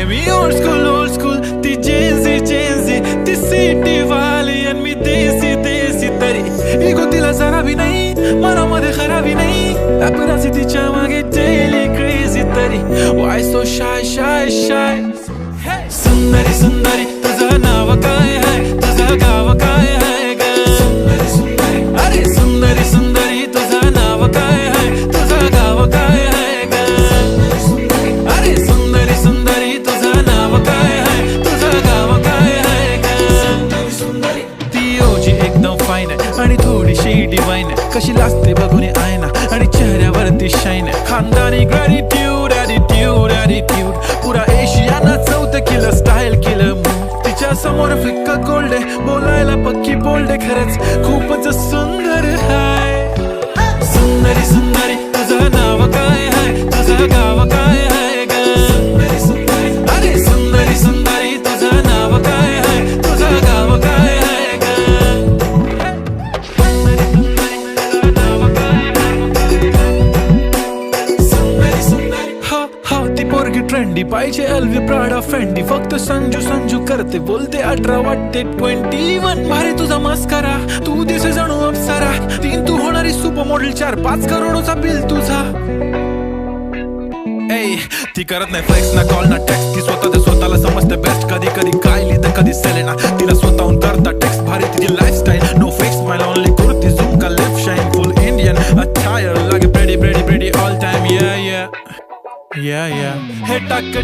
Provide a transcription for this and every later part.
मी old school ती Gen Z ती city वाली आणि मी देसी तरी इगो तिला जरा भी नाही मनामध्ये खराबी नाही पॅपराझी तिच्या मागे डेली क्रेझी तरी वाय सो शाय सुंदरी तुझं नाव काय आहे तुझं गाव काय आहे ग अरे सुंदरी तुझं नाव काय आहे तुझं गाव काय आहे ग अरे सुंदरी तुझं नाव काय आहे तुझं गाव काय आहे ग ती ओजी एकदम फाईन आहे आणि थोडीशी डिवाइन आहे कशी लाजते बघून आयना आणि चेहऱ्यावरती शाईन आहे खानदानी ग्रॅटिट्यूड ॲटिट्यूड पुरा एशियाना चौथं किलं स्टाईल केलं तिच्या समोर फिक्का गोल्ड आहे बोलायला पक्की बोल्ड आहे खरंच खूपच सुंदर हाय सुंदरी तुझं नाव काय आहे तुझं गाव काय आहे ग अरे सुंदरी तुझं नाव काय आहे तुझं गाव काय आहे ग हो ती पोरगी ट्रेंडी पाहिजे एलवी प्राडा फेंडी फक्त संजू करते बोलते 18 वाटते 21 भारी तुझा मस्करा तू दिसे जणू अप्सरा 3 तू होणारी सुपर मॉडेल 4-5 करोडचा बिल तुझा ती करत नाही फ्लेक्स ना कॉल ना टेक्स्ट ती स्वतःला समजते बेस्ट कधी कायली तर कधी सेलेना तिला स्वतःहून करता टेक्स्ट भारी तिची lifestyle no fake smile only kurti झुम का lip shine full Indian attire लागे प्रेडी ऑल टाइम या हे टक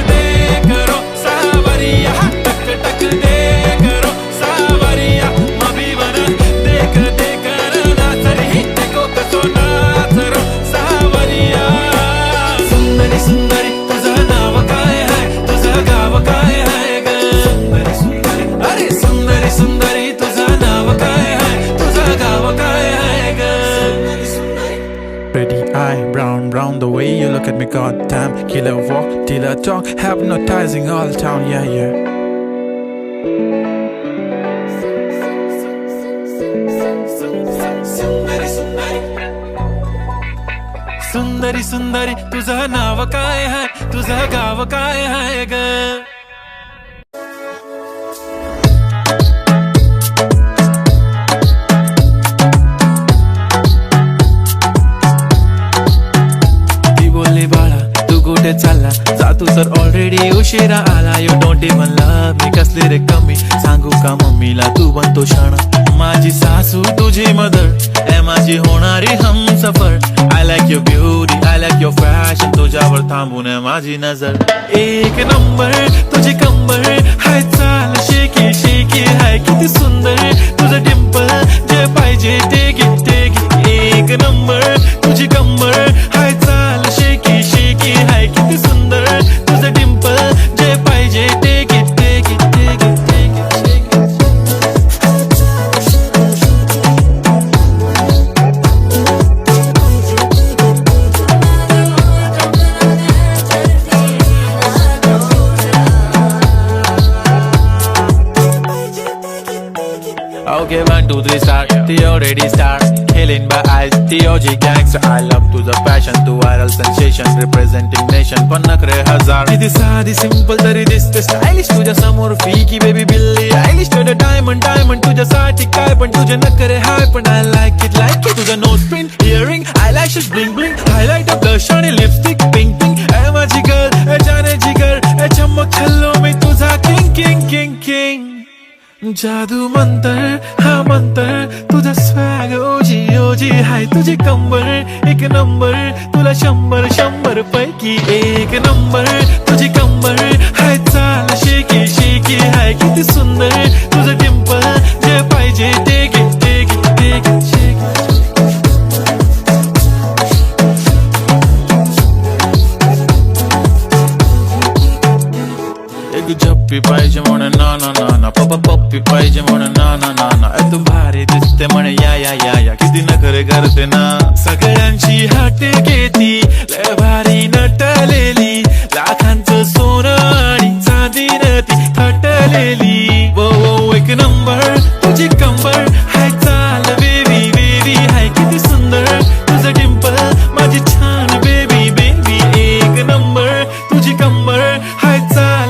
दे करो सावरिया टक दे करो सावरिया मभी बना देख ना तरी देखो कसो नाचरो सावरिया सुंदरी तुझं नाव काय आहे तुझं गाव काय आहे ग अरे सुंदरी तुझं नाव काय आहे तुझं गाव काय आहे ग Pretty eye, brown, the way you look at me, goddamn. Killer walk, killer talk, hypnotizing all town, yeah. सुंदरी तुझं नाव काय आहे तुझं गाव काय आहे ग चालला जा तू तर ऑलरेडी उशिरा आला you don't even love me कसली रे कमी सांगू का मम्मीला तू बनतो शाणा माझी सासू तुझी मदर ए माझी होणारी Humsafar I like your beauty I like your fashion तुझ्यावर थांबून माझी नजर एक नंबर तुझी कंबर हाय चाल शेकी हाय किती सुंदर तुझं डिंपल जे पाहिजे टेक एक नंबर तुझी कंबर हाय चाल शेकी हाय किती सुंदर तुझं डिंपल जे पाहिजे take it Okay, 1, 2, 3 start. The already start. Killing by eyes. The OG gangster. I love to the passion, to viral sensation, representing nation. पन्नकरे हजार. किती साधी simple तरी दिसते stylish. तुझ्या समोर फीकी baby बिल्ली. Stylish to the diamond. तुझ्यासाठी काय पण तुझे नखरे हाय पण I like it. तुझं nose pin, earring, eyelashes bling. Highlight of blush आणि lipstick pink. ए माझी girl, ए जाने जिगर, ए चमक छल्लो मी तुझा king. जादू मंतर हा मंतर तुझा स्वॅग ओजी हाय तुझी कंबर एक नंबर तुला 100 पैकी एक नंबर तुझी कंबर हाय चाल शेकी हाय किती सुंदर तुझं डिंपल जे पाहिजे टेक झप्पी पाहिजे म्हणे ना पप्पी पाहिजे म्हणे ना तू भारी दिसते म्हणे या किती नखरे करते ना सगळ्यांची हाट घेती लय भारी नटलेली लाखांचं सोनं आणि चांदीनं ती थटलेली वो एक नंबर तुझी कंबर हाय चाल बेबी हाय किती सुंदर तुझं डिंपल माझी छान बेबी एक नंबर तुझी कंबर हाय चाल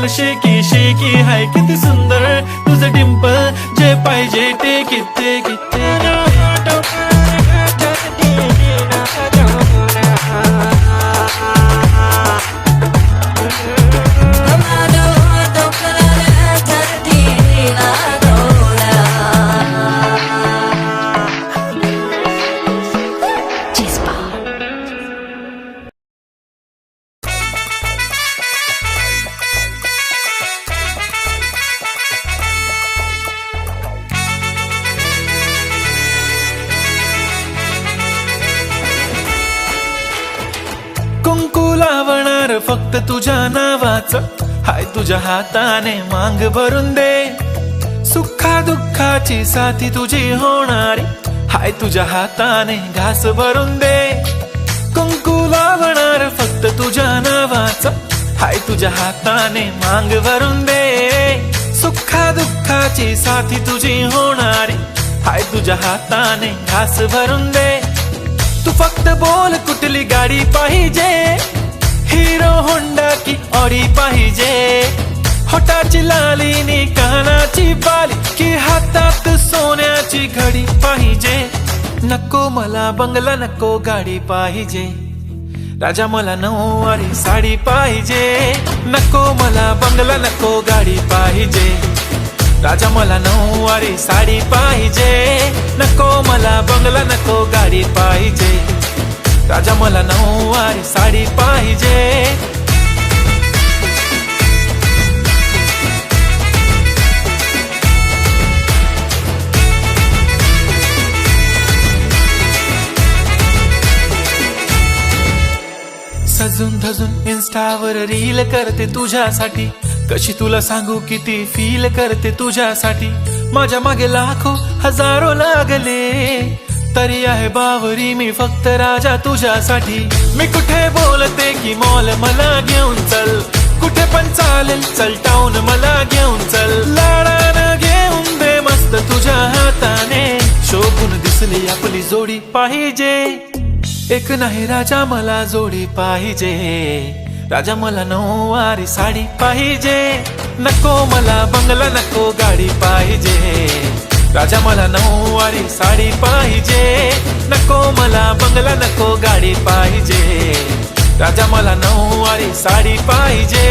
लावणार फक्त तुझ्या नावाचं, हाय तुझ्या हाताने मांग भरून दे. सुखा दुःखाची साथी तुझी होणारी, हाय तुझ्या हाताने घास भरून दे. कुंकू लावणार फक्त तुझ्या नावाचं, हाय तुझ्या हाताने मांग भरून दे. सुखा दुःखाची साथी तुझी होणारी, हाय तुझ्या हाताने घास भरून दे. तू फक्त बोल कुठली गाडी पाहिजे, हिरो होंडा की ऑडी पाहिजे. होटाची लाली नी कानाची बाली, की हातात सोन्याची घडी पाहिजे. नको मला बंगला, नको गाडी पाहिजे. राजा मला नऊवारी साडी पाहिजे. नको मला बंगला, नको गाडी पाहिजे. राजा मला नऊवारी साडी पाहिजे. नको मला बंगला, नको गाडी पाहिजे. राजा मला नऊवारी साडी पाहिजे. सजून धजून इन्स्टावर रील करते तुझ्यासाठी, कशी तुला सांगू किती फील करते तुझ्यासाठी. माझ्या मागे लाखो हजारो लागले, तरी आहे बावरी मी फक्त राजा तुझ्यासाठी. मी कुठे बोलते की मॉल मला घेऊन चल, कुठे पण चालेल चल टाऊन मला घेऊन चल. लाडानं घेऊन दे मस्त तुझ्या हाताने, शोभून दिसली आपली जोडी पाहिजे. एक नाही राजा मला जोडी पाहिजे. राजा मला नऊवारी साडी पाहिजे. नको मला बंगला, नको गाडी पाहिजे. राजा मला नऊवारी साडी पाहिजे. नको मला बंगला, नको गाडी पाहिजे. राजा मला नऊवारी साडी पाहिजे.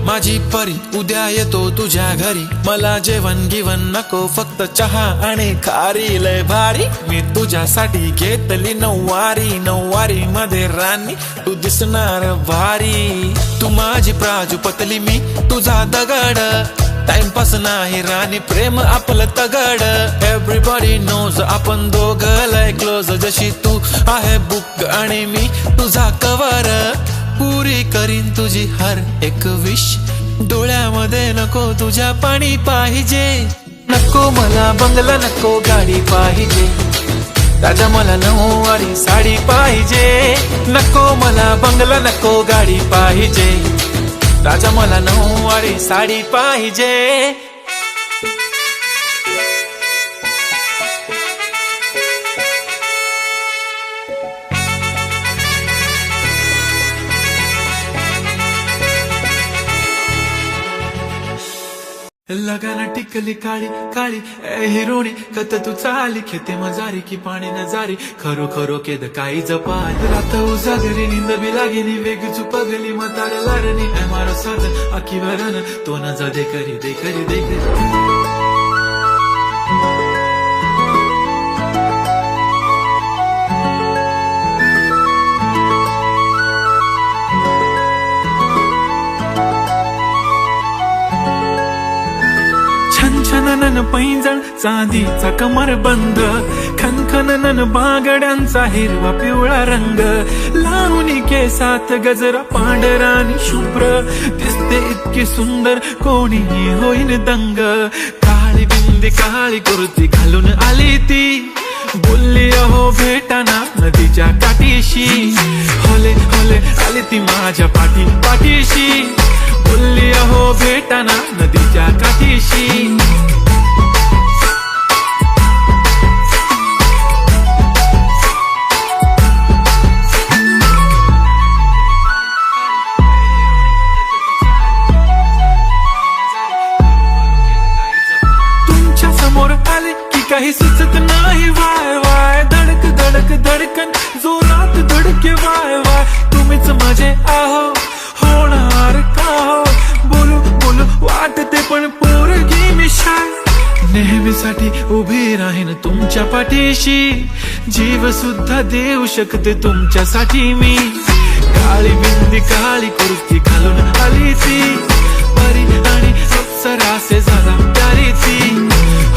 माझी परी उद्या येतो तुझ्या घरी, मला जेवण गिवण नको फक्त चहा आणि खारी. लय भारी मी तुझ्यासाठी घेतली नऊवारी, नऊवारी मध्ये राणी तू दिसणार भारी. तू माझी प्राजूपतली, मी तुझा दगड. टाइमपास नाही राणी, प्रेम आपलं तगड. एव्हरीबॉडी नोज आपण दोघं लय क्लोज, जशी तू आहे बुक आणि मी तुझा कवर. पुरी करीन तुझी हर एक विश, डोळ्यामध्ये नको तुझ्या पाणी पाहिजे. नको मला बंगला, नको गाडी पाहिजे. राजा मला नऊवारी साडी पाहिजे. नको मला बंगला, नको गाडी पाहिजे. राजा मला नऊवारी साडी पाहिजे. लगाना टिकली काळी काळी हिरोणी, कत तू चाली खेते मजारी की पाणी नजारी. खरो खरो केद काही जपाय रात उजागरी, निंद बी लागेनी वेग चुपगली. म्हातार लारणी मारो साधन आखी भरण, तो न जा दे करी दे करी दे करी. छनछनन पैंजण चांदीचा कमर बंद, खनखनन बांगड्यांचा हिरवा पिवळा रंग. लावणी केसात गजरा पांढरा आणि शुभ्र, दिसते इतकी सुंदर कोणीही होईन दंग. काळी बिंदी काळी कुर्ती घालून आली ती, बोलली अहो भेटाना नदीच्या काठीशी. होले होले आली ती माझ्या पाठीशी, बोलली अहो भेटाना नदीच्या काठीशी. तुमच्या समोर आले की काही सुचत नाही, वाय वाय धडक धडक धडकन जोरात धडके, वाय वाय तुम्हीच माझे आहो, होणार का हो. बोलू बोलू वाटते पण पोरगी मी शाय, नेहमीसाठी उभी राहीन तुमच्या पाठीशी. जीव सुद्धा देऊ शकते तुमच्यासाठी मी. काळी बिंदी काळी कुर्ती घालून आली ती परी आणि अप्सरासे झाला प्यारी ती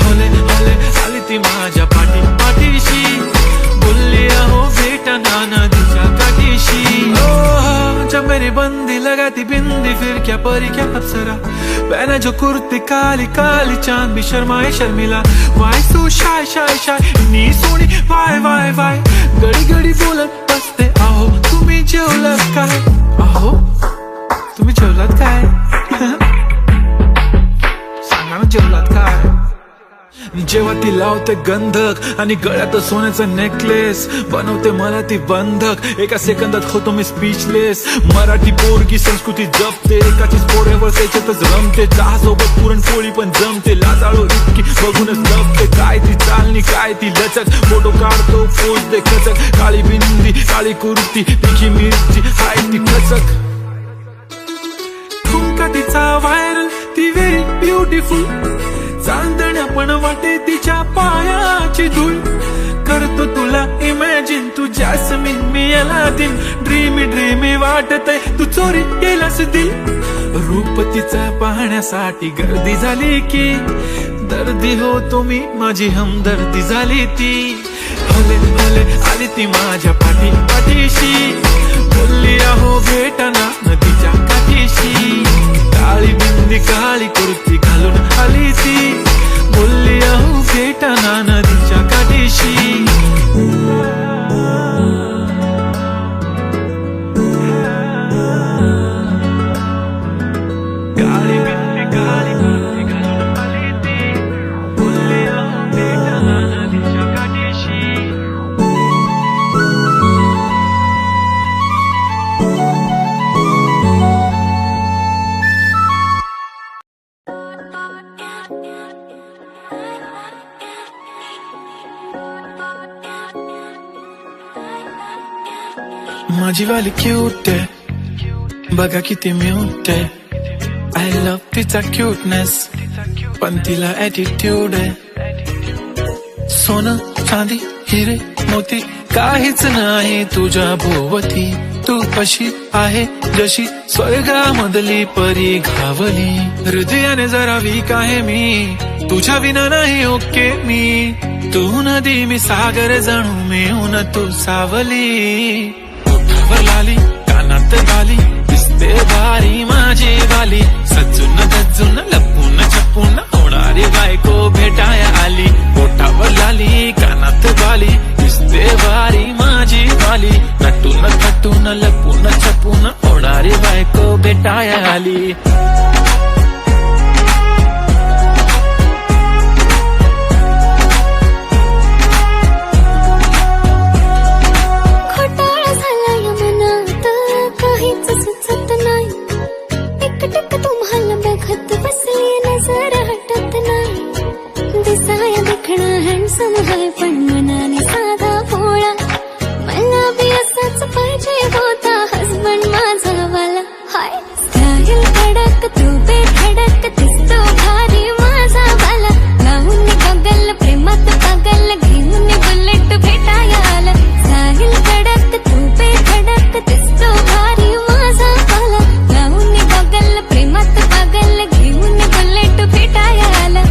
हले हले आली ती माझ्या पाठीशी बोलली अहो बेटा नदीच्या काठीशी जब मेरी बंदी लगाती बिंदी फिर क्या परी क्या अप्सरा पहने जो कुर्ती काली काली चांद भी शर्माए शर्मिला why so shy shy shy नी सोनी वाय वाय वाय गडी गडी बोलत बसते अहो तुम्ही जेवलात काय अहो तुम्ही जेवलात काय सांगा ना जेवलात काय जेव्हा ती लावते गंधक आणि गळ्यात सोन्याचं नेकलेस बनवते मला ती बंधक एका सेकंदात होतो मी स्पीचलेस मराठी पोरगी संस्कृती जपते एकाचीच पोरेवर त्याच्यातच रमते चहा सोबत पुरणपोळी पण जमते लाजाळू इतकी बघूनच लपते काय ती चालणी काय ती लचक फोटो काढतो पोज दे खचक काळी बिंदी काळी कुर्ती तिखी मिरची हाय ती खचक ठुमका तिचा व्हायरल ती व्हेरी ब्युटिफुल चांदण्या पण वाटे तिच्या पायाची धूळ करतो तुला इमॅजिन तू जॅस्मिन मी अलादीन ड्रीमी ड्रीमी वाटतय तू चोरी केलास दिल रूप तिचा पाहण्यासाठी गर्दी झाली की दर्दी होतो मी माझी हमदर्दी झाली ती हले हले आली ती माझ्या पाठीशी बोलली अहो बेटा नदीच्या काठीशी काळी बिंदी काळी कुर्ती घालून आली ती बोलली अहो बेटा नदीच्या काठीशी काळी बिंदी काळी कुर्ती घालून आली ती बोलली अहो बेटा नदीच्या काठीशी माझी वाली क्यूट आहे बघा किती म्यूट आहे आय लव्ह तिचा क्यूटनेस पण तिला ॲटिट्यूड आहे सोनं चांदी हिरे मोती काहीच नाही तुझ्या भोवती तू कशी आहे जशी स्वर्गामधली परी घावली हृदयाने जरा वीक आहे मी तुझ्या विना नाही ओके मी तू नदी मी सागर जणू मिळून तू सावली ओठावर लाली कानात बाली दिसते भारी माझी वाली सजून धजून लपून छपून होणारी बायको भेटाया आली ओठावर लाली कानात बाली दिसते भारी माझी वाली नटून थटून लपून छपून होणारी बायको भेटाया आली पण मनाने साधा भोळा मला बी असाच पाहिजे होता हसबंड माझा वाला हाय स्टाईल कडक तू बेधडक दिसतो भारी माझा वाला लावून गगल प्रेमात पागल घेऊन बुलेट भेटाया आला स्टाईल कडक तू बेधडक दिसतो भारी माझा वाला लावून गगल प्रेमात पागल घेऊन बुलेट भेटाया आला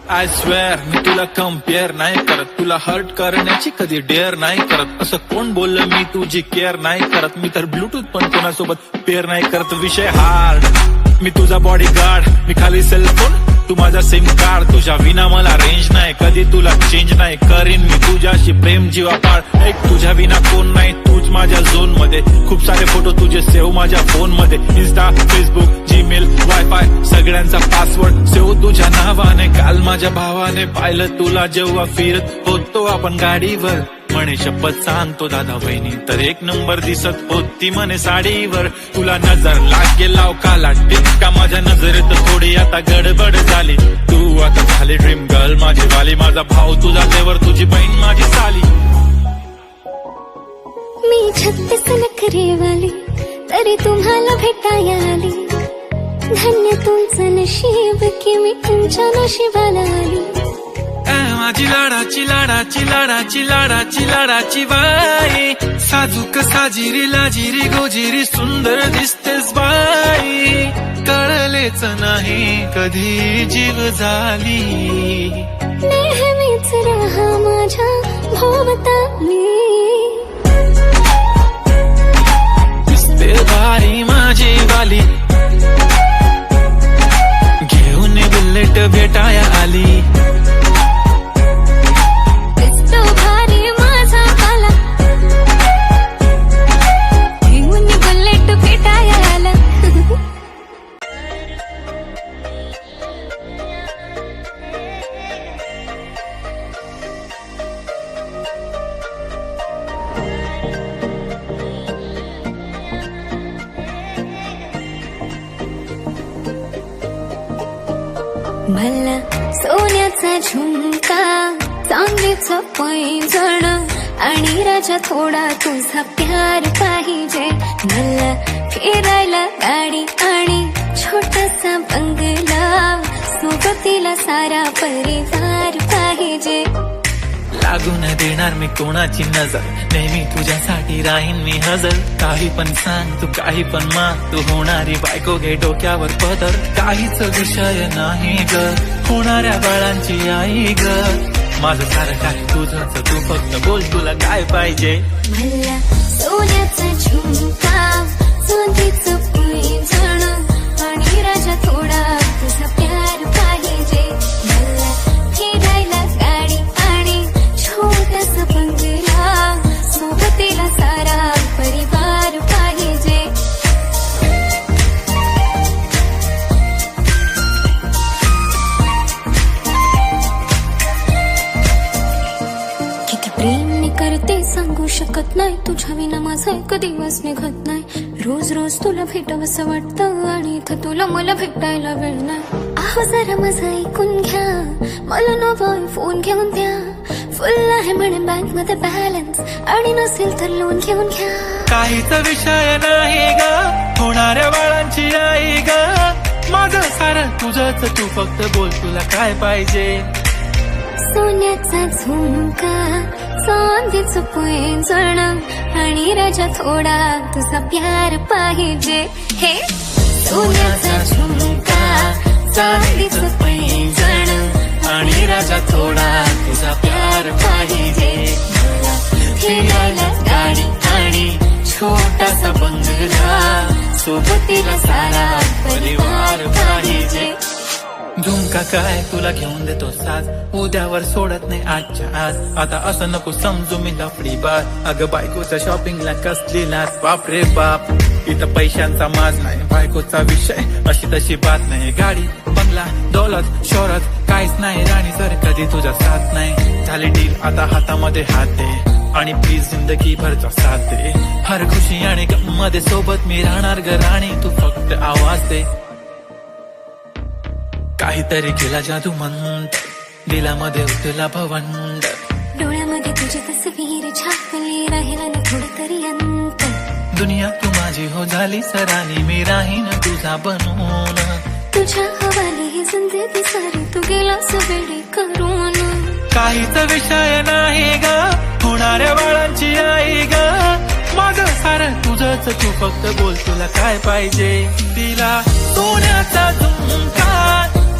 आय स्वेअर मी तुला कम्पेअर नाही करत तुला हर्ट करण्याची कधी डेअर नाही करत असं कोण बोललं मी तुझी केअर नाही करत मी तर ब्लूटूथ पण कोणासोबत पेअर नाही करत विषय हार्ड मी तुझा बॉडी गार्ड मी खाली सेलफोन तू माझा सिम कार्ड तुझ्या विना मला रेंज नाही कधी तुला चेंज नाही करीन मी तुझ्याशी प्रेम जीवापाड एक तुझ्या विना कोण नाही तूच माझ्या झोन मध्ये खूप सारे फोटो तुझे सेव्ह माझ्या फोन मध्ये इन्स्टा फेसबुक जीमेल वायफाय सगळ्यांचा पासवर्ड सेव्ह तुझ्या नावाने काल माझ्या भावाने पाहिलं तुला जेव्हा फिरत होतो आपण गाडीवर म्हणे शपथ सांगतो दादा बहिणी तर एक नंबर दिसत होती म्हणे साडीवर तुला नजर लागेल काला टिक्का माझ्या नजरेत थोडी आता गडबड झाली तू आता झाली ड्रीम गर्ल माझी वाली माझा भाऊ तुझा देवर तुझी बहीण माझी साली मी 36 नखरेवाली तरी तुम्हाला भेटाया आली धन्य तुमचं नशीब की मी तुमच्या नशिबाला आली माझी लाडाची लाडाची लाडाची लाडाची लाडाची बाई, साजूक साजिरी लाजिरी गोजिरी सुंदर दिसतेस बाई, कळलेच नाही कधी जीव झाली. नेहमीच राहा माझ्या भोवताली, दिसते भारी माझी वाली, घेऊन बुलेट भेटाया आली. दिसतो भारी माझा वाला, घेऊन बुलेट भेटाया आला. मला सोन्याचा झुमका, चांदीचं पैंजण आणि राजा थोडा तुझा प्यार पाहिजे. मला फिरायला गाडी आणि छोटासा बंगला, सोबतीला सारा परिवार पाहिजे. लागून देणार मी कोणाची नजर, नेहमी तुझ्यासाठी राहीन मी हजर. काही पण सांग तू काही पण मान, तू होणारी बायको घे डोक्यावर पदर. काहीच विषय नाही ग, होणाऱ्या बाळांची आई ग. माझं सारं काय तुझंच, तू फक्त बोल तुला काय पाहिजे. मला सोन्याचा झुमका, चांदीचं पैंजण आणि राजा थोडा तुझा प्यार पाहिजे. मला फिरायला गाडी आणि छोटासा बंगला, सोबतीला सारा परिवार पाहिजे. किती प्रेम करते सांगू शकत नाही, तुझ्या विना माझा एक दिवस निघत नाही. रोज रोज तुला भेटावंसं वाटतं आणि इथं तुला मला भेटायला वेळ नाही. आहो जरा माझं ऐकून घ्या, मला नवा फोन घेऊन द्या. फुल आहे म्हणे बँक मध्ये बॅलन्स, आणि नसेल तर लोन घेऊन घ्या. काहीच विषय नाही ग, होणाऱ्या बाळांची आई ग. माझं सारं तुझंच, तू फक्त बोल तुला काय पाहिजे. सोन्याचा झुमका, चांदीचं पैंजण आणि राजा थोडा तुझा प्यार पाहिजे. हे सोन्याचा झुमका, चांदीचं पैंजण आणि राजा थोडा तुझा प्यार पाहिजे. मला फिरायला गाडी आणि छोटासा बंगला, सोबतीला सारा परिवार पाहिजे. झुमका काय तुला घेऊन देतो साज, उद्यावर सोडत नाही आजच्या आज. आता असं नको समजू मी लफडी बात, अगं बायकोच्या शॉपिंगला कसली लाच. बाप रे बाप, इथं पैशांचा माज नाही, बायकोचा विषय अशी तशी बात नाही. गाडी बंगला दौलत शोहरत काहीच नाही राणी, जर कधी तुझा साथ नाही. झाली डील आता हातामध्ये हात दे, आणि प्लीज जिंदगी भरचा साथ दे. हर खुशी आणि गम मध्ये सोबत मी राहणार ग राणी, तू फक्त आवाज दे. काहीतरी केला जादू मंत, दिलामध्ये उठला भवंड. डोळ्यामध्ये तुझी तस्वीर छापली, राहिला ना थोडं तरी अंत. दुनिया तू माझी हो झाली सरानी, मी राहीन तुझा बनून. तुझ्या हवाली ही जिंदगी सारी, तू गेलास वेडी करून. काहीच विषय नाही ग, होणाऱ्या बाळांची आई ग. माझं सारं तुझंच, तू फक्त बोल तुला काय पाहिजे. तिला सोन्याचा झुमका,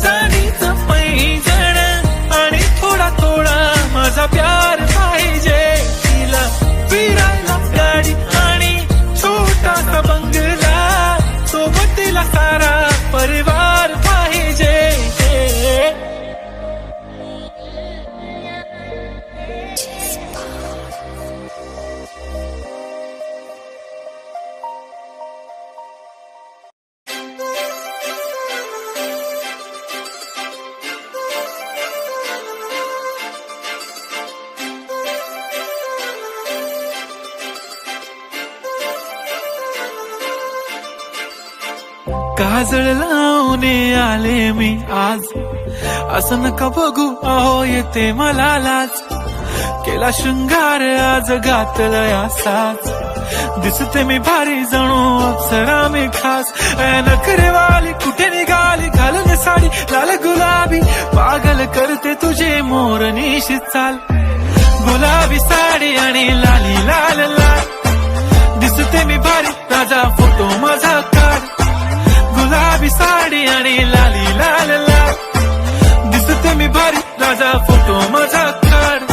चांदीचं पैंजण आणि थोडा थोडा माझा प्यार पाहिजे. तिला फिरायला गाडी आणि छोटासा बंगला, सोबतीला सारा परिवार पाहिजे. काजळ लावून आले मी आज, असं नका बघू अहो येते मला लाज. केला शृंगार आज घातला असाच, दिसते मी भारी जणू अप्सरा मी खास नखरेवाली कुठे निघाली घालून साडी लाल गुलाबी पागल करते तुझे मोरनीशी चाल गुलाबी साडी आणि लाली लाल लाल दिसते मी भारी राजा फोटो माझा काढ गुलाबी साडी आणि लाली लाल लाल दिसते मी भारी राजा फोटो माझा काढ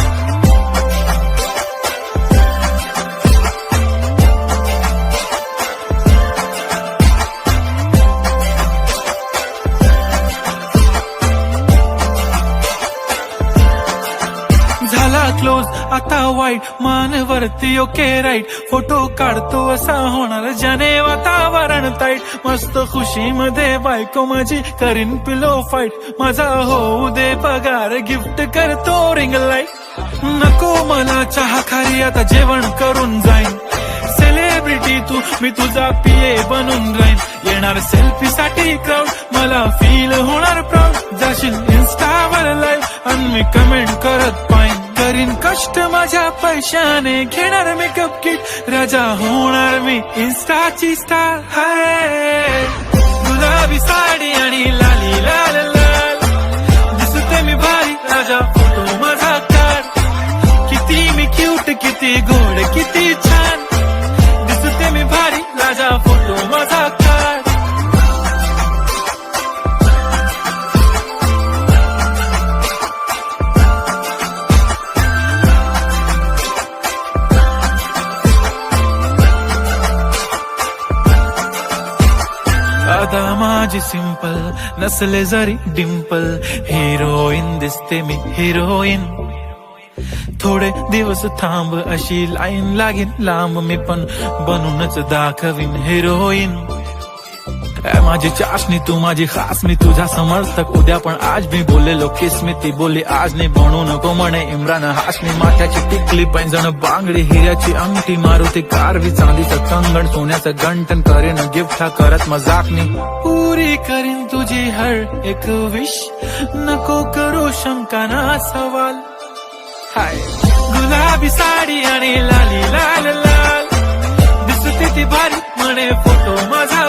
झाला क्लोज आता वाईट मानवरती ओके राईट फोटो काढतो असा होणार ज्याने वातावरण ताईट मस्त खुशीमध्ये बायको माझी करीन पिलो फाईट माझा होऊ दे पगार गिफ्ट करतो रिंग लाईट नको मला चहा खारी आता जेवण करून जाईन सेलिब्रिटी तू मी तुझा पिये बनून राहीन येणार सेल्फी साठी क्राऊड मला फील होणार प्राऊड जाशील इन्स्टावर लाईव्ह आणि मी कमेंट करत पाहिन करीन कष्ट माझ्या पैशाने घेणार मेकअप किट राजा होणार मी इन्स्टाची स्टार हाय गुलाबी साडी आणि लाली लाल लाल दिसते मी भारी राजा फोटो माझा काढ किती मी क्यूट किती गोड किती छान दिसते मी भारी राजा फोटो माझा काढ आता माझी सिंपल नसले जरी डिंपल हिरोईन दिसते मी हिरोईन थोडे दिवस थांब अशी लाईन लागेल लांब मी पण बनूनच दाखवीन हिरोईन माझी चाशनी तू माझी खास मी तुझा समर्थक उद्या पण आज मी बोललेलो किस मी ती बोली आज नाही बनू नको म्हणे इम्रान हाशमी माथ्याची टिकली पैंजण बांगडी हिऱ्याची अंगठी मारुती कारवी चांदीचं कंगण सोन्याचं गंटन करेन गिफ्ट हा करत मजाकनी पुरी करीन तुझी हर एक विश नको करू शंका ना सवाल हाय गुलाबी साडी आणि लाली लाल लाल दिसते ती भारी म्हणे फोटो माझा